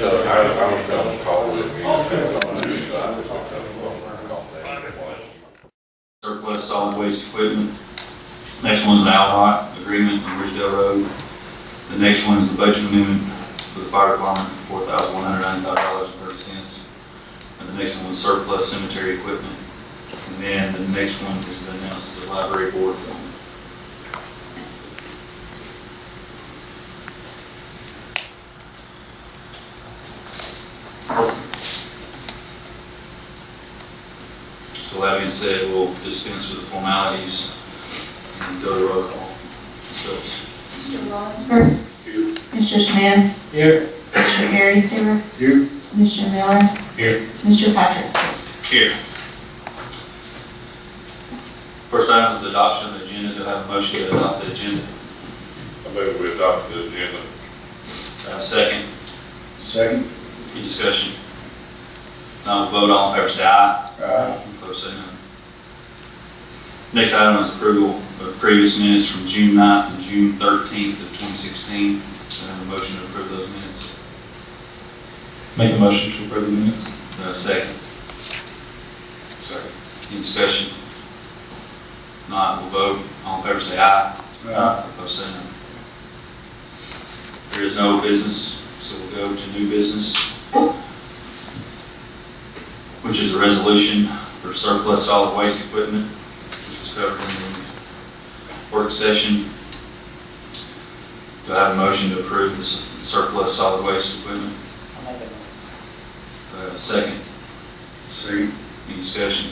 was going to call with me. Surplus solid waste equipment. Next one's the Alhot agreement on Ridgedale Road. The next one is the budget amendment for the fire department for $4,195.30. And the next one was surplus cemetery equipment. And then the next one is the announced the library board appointment. So that being said, we'll dispense with the formalities and go to roll call. Mr. Rollinsford. Here. Mr. Smith. Here. Mr. Harris-Silver. Here. Mr. Miller. Here. Mr. Patrick. Here. First item is the adoption of the agenda. Do I have a motion to adopt the agenda? I move we adopt the agenda. Second. Second. Any discussion? Now we'll vote. All in favor say aye. Aye. Opposed say no. Next item is approval of previous minutes from June 9th and June 13th of 2016. I have a motion to approve those minutes. Make a motion to approve the minutes. Second. Second. Any discussion? Not, we'll vote. All in favor say aye. Aye. Opposed say no. There is no business, so we'll go to new business, which is a resolution for surplus solid waste equipment, which was covered in the work session. Do I have a motion to approve the surplus solid waste equipment? I'll make it. Second. Second. Any discussion?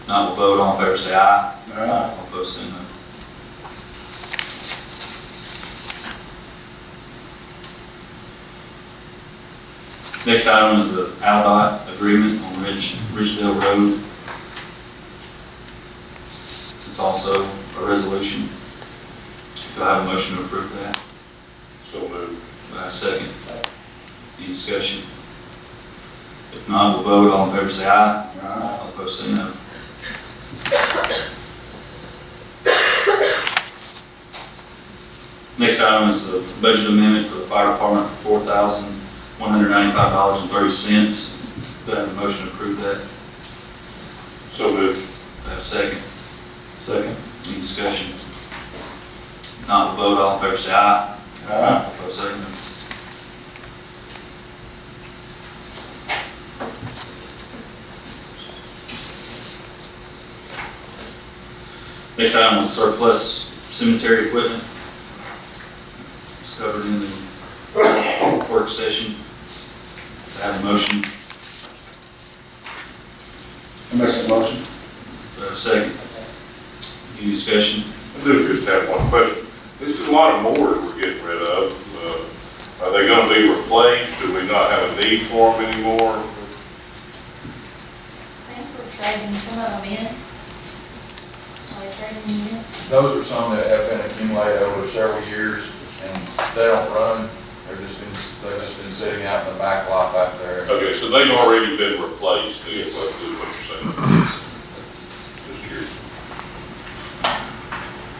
Not, we'll vote. All in favor say aye. Aye. All opposed say no. Next item is the Aldott agreement on Ridgedale Road. It's also a resolution. Do I have a motion to approve that? So moved. Do I have a second? Any discussion? If not, we'll vote. All in favor say aye. Aye. All opposed say no. Next item is the budget amendment for the fire department for $4,195.30. Do I have a motion to approve that? So moved. Do I have a second? Second. Any discussion? If not, we'll vote. All in favor say aye. Aye. All opposed say no. Next item was surplus cemetery equipment. It's covered in the work session. I have a motion. I make a motion. Do I have a second? Any discussion? I do just have one question. This is a lot of mowers we're getting rid of. Are they going to be replaced? Do we not have a need for them anymore? I think we're trading some of them in. Are they trading them in? Those are some that have been accumulated over several years, and they don't run. They've just been sitting out in the back lot back there. Okay, so they've already been replaced, is what you're saying. Just curious.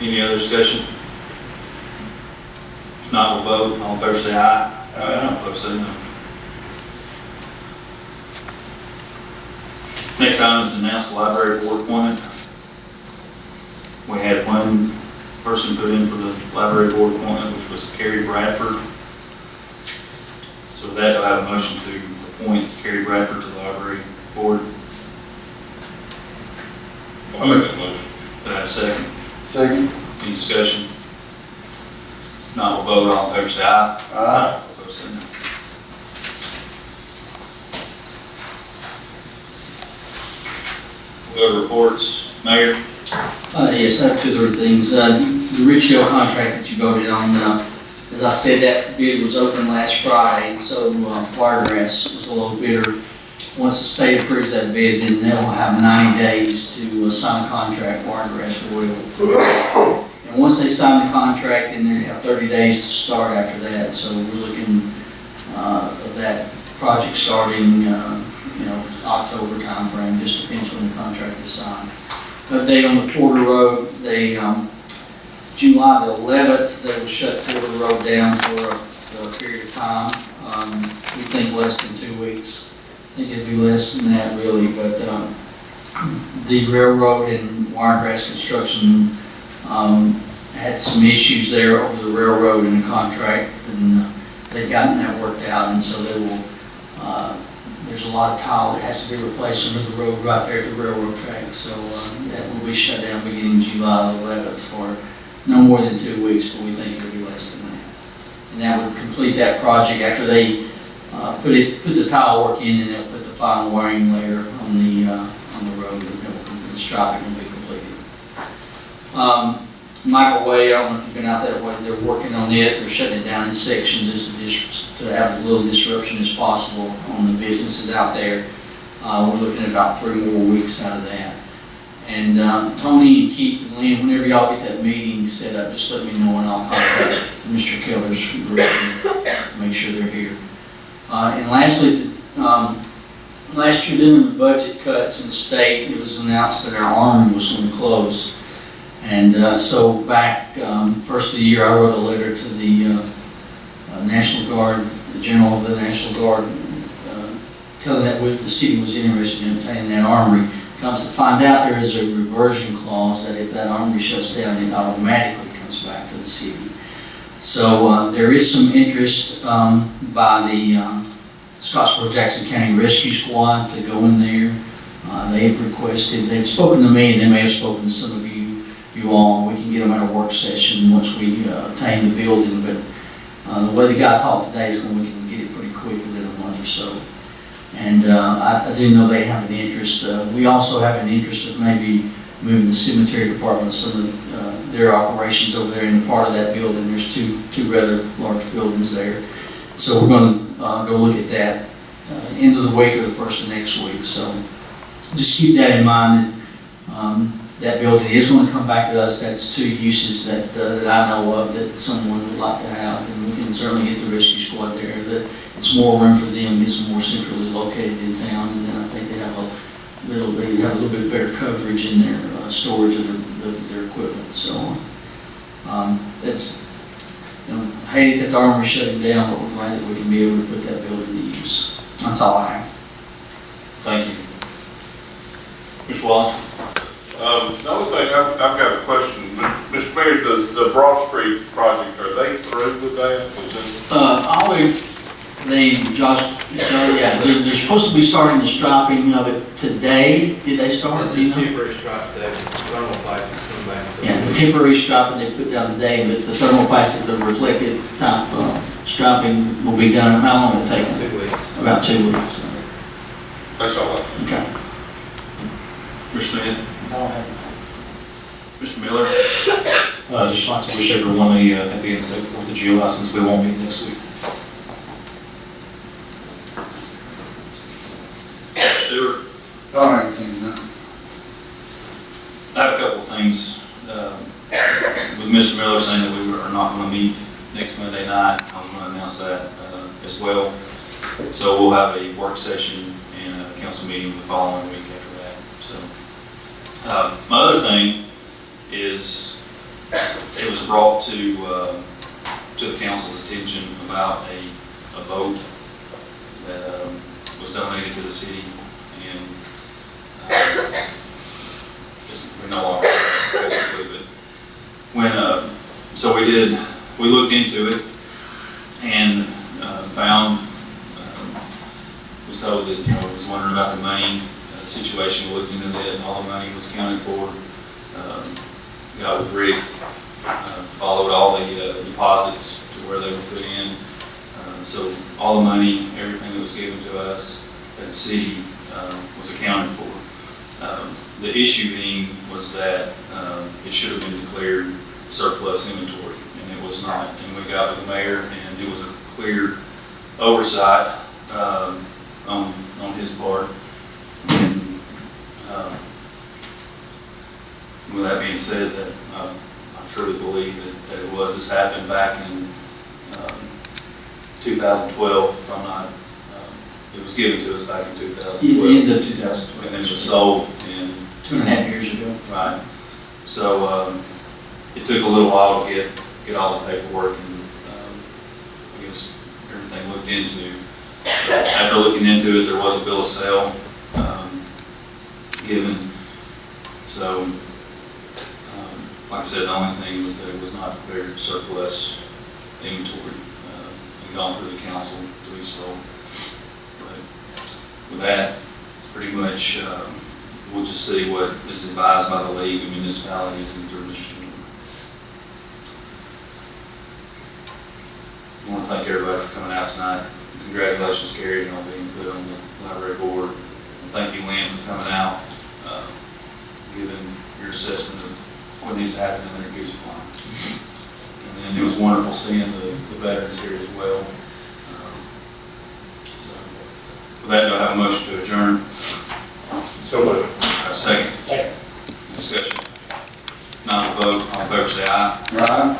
Any other discussion? If not, we'll vote. All in favor say aye. Aye. All opposed say no. Next item is to announce the library board appointment. We had one person put in for the library board appointment, which was Carrie Bradford. So with that, I have a motion to appoint Carrie Bradford to the library board. I'll make that motion. Do I have a second? Second. Any discussion? Not, we'll vote. All in favor say aye. Aye. Opposed say no. We'll go to reports. Mayor? Yes, I have two other things. The Ridgedale contract that you voted on, as I said, that bid was open last Friday, and so Wiregrass was a low bidder. Once the state approves that bid, then they'll have 90 days to sign a contract. Wiregrass will. And once they sign the contract, then they have 30 days to start after that. So we're looking at that project starting, October timeframe. Just depends when the contract is signed. Update on the Porter Road, July the 11th, they will shut Porter Road down for a period of time. We think less than 2 weeks. I think it'd be less than that really, but the railroad and Wiregrass Construction had some issues there over the railroad and the contract, and they've gotten that worked out, and so they will, there's a lot of tile that has to be replaced under the road right there at the railroad track, so that will be shut down beginning July 11th for no more than 2 weeks, but we think it'll be less than that. And that would complete that project after they put the tile work in, and they'll put the final wiring layer on the road, and the striping will be completed. Michael Way, I don't know if you've been out that way, they're working on it, they're shutting it down in sections just to have as little disruption as possible on the businesses out there. We're looking at about 3 more weeks out of that. And Tony and Keith and Lynn, whenever y'all get that meeting set up, just let me know and I'll contact Mr. Keller's group and make sure they're here. And lastly, last year during the budget cuts in the state, it was announced that our army was going to close. And so back first of the year, I wrote a letter to the National Guard, the General of the National Guard, telling that the city was interested in obtaining that armory. Comes to find out, there is a reversion clause that if that armory shuts down, it automatically comes back to the city. So there is some interest by the Scottsboro Jackson County Rescue Squad to go in there. They've requested, they've spoken to me, and they may have spoken to some of you all. We can get them at a work session once we obtain the building, but the way the guy talked today is when we can get it pretty quick, within a month or so. And I do know they have an interest. We also have an interest of maybe moving the cemetery department, some of their operations over there in the part of that building. There's two rather large buildings there. So we're going to go look at that end of the week or the first of next week. So just keep that in mind, that that building is going to come back to us. That's 2 uses that I know of that someone would like to have, and we can certainly get the rescue squad there. That it's more room for them. It's more centrally located in town, and then I think they have a little bit better coverage in their storage of their equipment. So that's, I hate that the armory shutting down, but we're glad that we can be able to put that building to use. That's all I have. Thank you. Mr. Wallace? The only thing, I've got a question. Mr. Mayor, the Broad Street project, are they through with that? They're supposed to be starting the striping of it today. Did they start? Do you know? Temporary stripe today, thermal plastics come back. Yeah, the temporary striping they put down today, but the thermoplastic, the reflective type striping will be done. How long will it take? 2 weeks. About 2 weeks. That's all I have. Okay. Mr. Smith? I don't have Mr. Miller? Just like to wish everyone a happy and safe 4th of July, since we won't meet next week. Stewart? Don't have anything, no. I have a couple of things. With Mr. Miller saying that we are not going to meet next Monday night, I'm going to announce that as well. So we'll have a work session and a council meeting the following week after that. So my other thing is, it was brought to the council's attention about a boat that was donated to the city, and we're no longer basically, but when so we looked into it and found, was told that, was wondering about the money situation. We looked into that, and all the money was accounted for. Got with Rick, followed all the deposits to where they were put in. So all the money, everything that was given to us as a city was accounted for. The issue being was that it should have been declared surplus inventory, and it was not. And we got with the mayor, and it was a clear oversight on his part. And with that being said, that I truly believe that it was. This happened back in 2012, if I'm not, it was given to us back in 2012. the end of 2012. And then it was sold in 2.5 years ago. Right. So it took a little while to get all the paperwork and I guess looked into. But after looking into it, there was a bill of sale, given. So, like I said, the only thing was that it was not declared surplus inventory, and gone through the council to be sold. But with that, pretty much, we'll just see what is advised by the League of Municipalities and through Mr. Chairman. I want to thank everybody for coming out tonight. Congratulations, Gary, on being put on the library board. And thank you, Lynn, for coming out, giving your assessment of what needs to happen in their goose pond. And then it was wonderful seeing the veterans here as well. So, with that, do I have a motion to adjourn? So moved. Second. Discussion. Not a vote, all in favor say aye. Right.